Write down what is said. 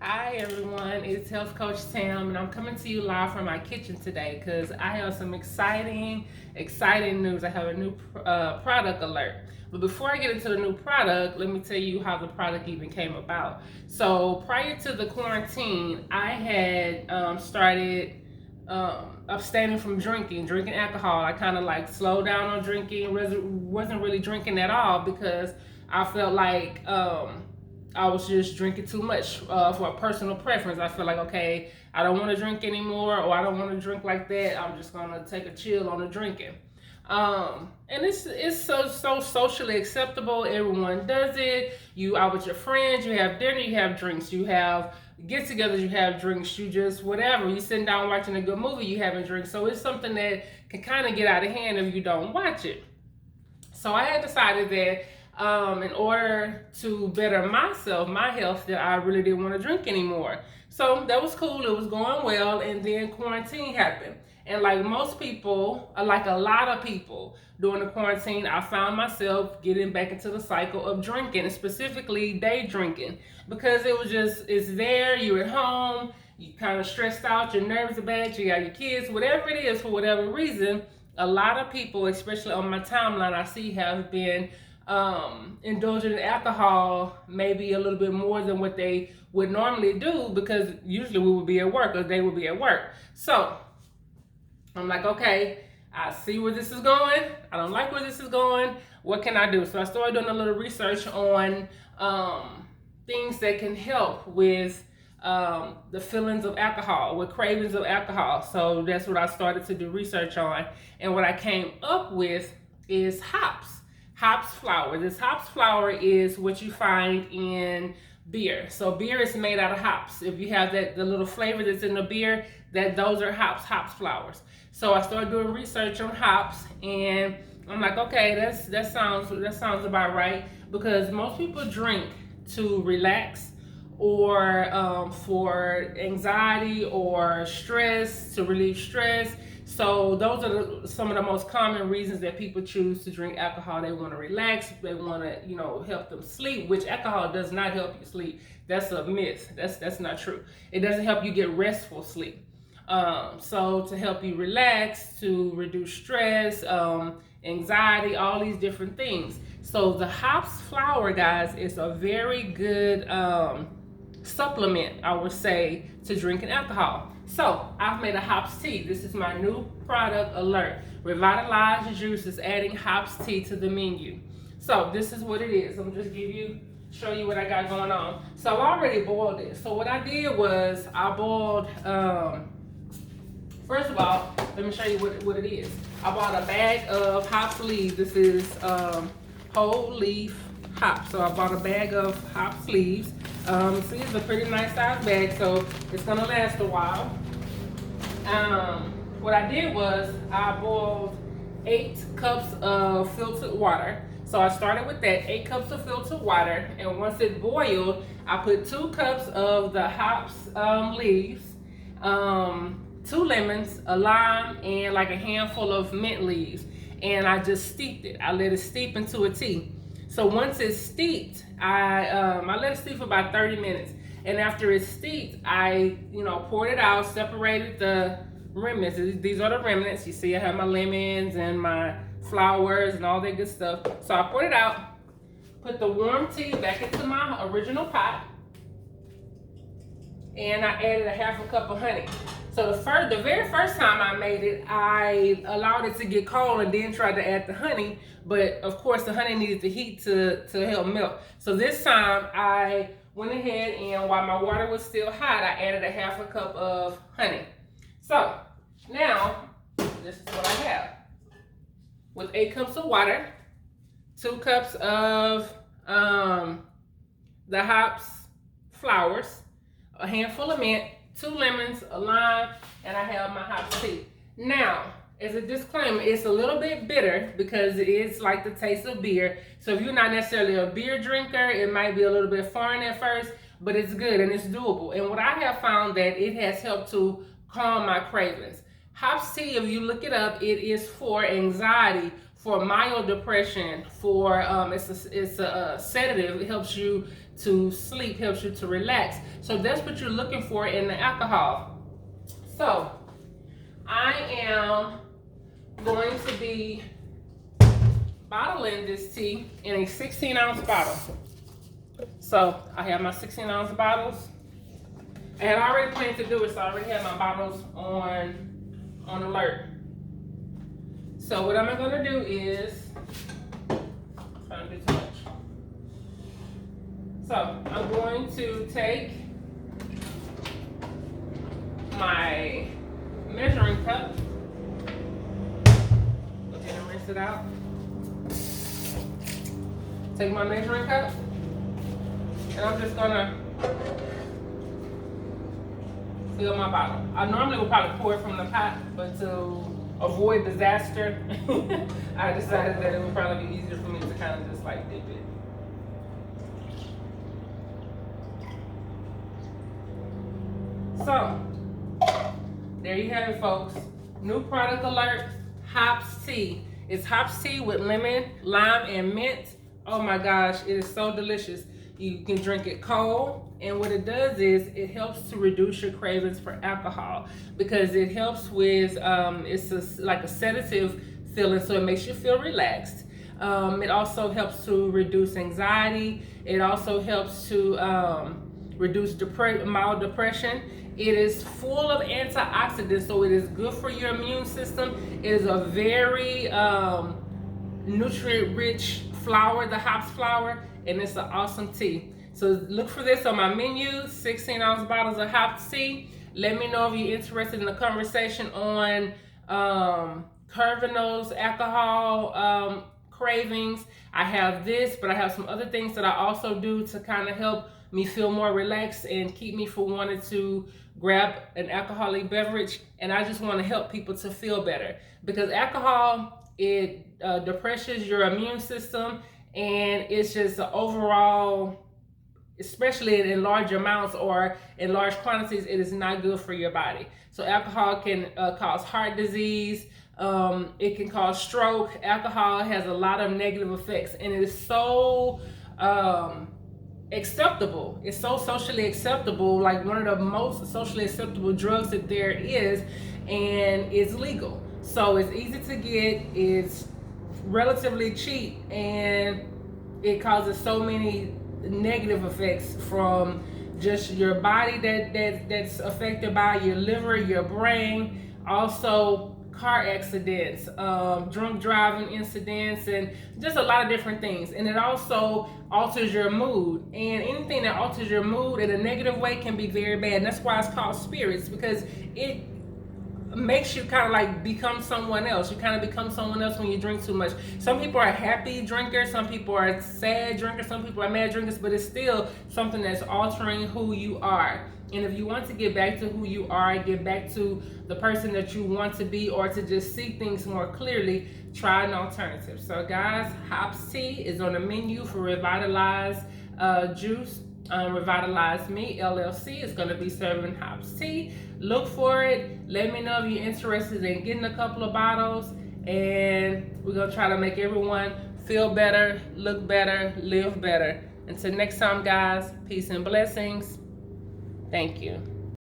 Hi everyone, it's Health Coach Tam, and I'm coming to you live from my kitchen today because I have some exciting news. I have a new product alert. But before I get into the new product, let me tell you how the product even came about. So prior to the quarantine, I had started abstaining from drinking alcohol. I kind of like slowed down on drinking, wasn't really drinking at all because I felt like I was just drinking too much for a personal preference. I feel like, okay, I don't want to drink anymore, or I don't want to drink like that. I'm just gonna take a chill on the drinking. And it's so socially acceptable. Everyone does it. You out with your friends, you have dinner, you have drinks, you have get-togethers, you have drinks, you just whatever. You sitting down watching a good movie, you having drinks. So it's something that can kind of get out of hand if you don't watch it. So I had decided that in order to better myself, my health, that I really didn't want to drink anymore. So that was cool. It was going well. And then quarantine happened. And like most people, like a lot of people during the quarantine, I found myself getting back into the cycle of drinking, and specifically day drinking, because it was just, it's there, you're at home, you kind of stressed out, your nerves are bad, you got your kids, whatever it is, for whatever reason. A lot of people, especially on my timeline, I see have been indulging in alcohol maybe a little bit more than what they would normally do, because usually we would be at work or they would be at work. So I'm like, okay, I see where this is going. I don't like where this is going. What can I do? So I started doing a little research on things that can help with the feelings of alcohol, with cravings of alcohol. So that's what I started to do research on. And what I came up with is hops flour. This hops flour is what you find in beer. So beer is made out of hops. If you have that, the little flavor that's in the beer, those are hops flours. So I started doing research on hops, and I'm like, okay, that sounds about right, because most people drink to relax, or for anxiety or stress, to relieve stress. So those are some of the most common reasons that people choose to drink alcohol. They want to relax. They want to, help them sleep, which alcohol does not help you sleep. That's a myth. That's not true. It doesn't help you get restful sleep. So to help you relax, to reduce stress, anxiety, all these different things. So the hops flour, guys, is a very good supplement, I would say, to drinking alcohol. So I've made a hops tea. This is my new product alert. Revitalize Juice is adding hops tea to the menu. So this is what it is. I'm just show you what I got going on. So I already boiled it. So what I did was I boiled, first of all, let me show you what it is. I bought a bag of hops leaves. This is whole leaf hops. So I bought a bag of hops leaves. See, it's a pretty nice size bag, so it's gonna last a while. What I did was I boiled 8 cups of filtered water. So I started with that, 8 cups of filtered water, and once it boiled, I put 2 cups of the hops leaves, 2 lemons, a lime, and like a handful of mint leaves, and I just steeped it. I let it steep into a tea. So once it's steeped, I let it steep for about 30 minutes. And after it's steeped, I poured it out, separated the remnants. These are the remnants. You see I have my lemons and my flowers and all that good stuff. So I poured it out, put the warm tea back into my original pot, and I added a half a cup of honey. So the very first time I made it, I allowed it to get cold and then tried to add the honey. But of course, the honey needed the heat to help melt. So this time I went ahead, and while my water was still hot, I added a half a cup of honey. So now this is what I have. With 8 cups of water, 2 cups of the hops flowers, a handful of mint, 2 lemons, a lime, and I have my hops tea. Now, as a disclaimer, it's a little bit bitter because it is like the taste of beer. So if you're not necessarily a beer drinker, it might be a little bit foreign at first, but it's good and it's doable. And what I have found that it has helped to calm my cravings. Hops tea, if you look it up, it is for anxiety, for mild depression, for it's a sedative. It helps you to sleep, helps you to relax. So that's what you're looking for in the alcohol. So I am going to be bottling this tea in a 16-ounce bottle. So I have my 16-ounce bottles. I had already planned to do it, so I already have my bottles on alert. So what I'm gonna do is, trying to do too much. So I'm going to take my measuring cup, go ahead and rinse it out. Take my measuring cup, and I'm just gonna fill my bottle. I normally would probably pour it from the pot, but to avoid disaster, I decided that it would probably be easier for me to kind of just like dip it. So, there you have it, folks. New product alert, Hops Tea. It's Hops Tea with lemon, lime, and mint. Oh my gosh, it is so delicious. You can drink it cold, and what it does is it helps to reduce your cravings for alcohol because it helps with, like a sedative feeling, so it makes you feel relaxed. It also helps to reduce anxiety. It also helps to reduce mild depression. It is full of antioxidants, so it is good for your immune system. It is a very nutrient-rich flower, the hops flower, and it's an awesome tea. So look for this on my menu, 16-ounce bottles of hops tea. Let me know if you're interested in the conversation on curbing those alcohol cravings. I have this, but I have some other things that I also do to kind of help me feel more relaxed and keep me from wanting to grab an alcoholic beverage. And I just want to help people to feel better, because alcohol, it depresses your immune system, and it's just an overall, especially in large amounts or in large quantities, it is not good for your body. So alcohol can cause heart disease. It can cause stroke. Alcohol has a lot of negative effects, and it is so acceptable. It's so socially acceptable, like one of the most socially acceptable drugs that there is, and it's legal. So it's easy to get, it's relatively cheap, and it causes so many negative effects from just your body that's affected by your liver, your brain, also car accidents, drunk driving incidents, and just a lot of different things. And it also alters your mood, and anything that alters your mood in a negative way can be very bad. And that's why it's called spirits, because it makes you kind of like become someone else. You kind of become someone else when you drink too much. Some people are happy drinkers, some people are sad drinkers, some people are mad drinkers, but it's still something that's altering who you are. And if you want to get back to who you are, get back to the person that you want to be, or to just see things more clearly, try an alternative. So guys, Hops Tea is on the menu for Revitalize Juice. Revitalize Me LLC is going to be serving Hops Tea. Look for it. Let me know if you're interested in getting a couple of bottles, and we're going to try to make everyone feel better, look better, live better. Until next time, guys, peace and blessings. Thank you.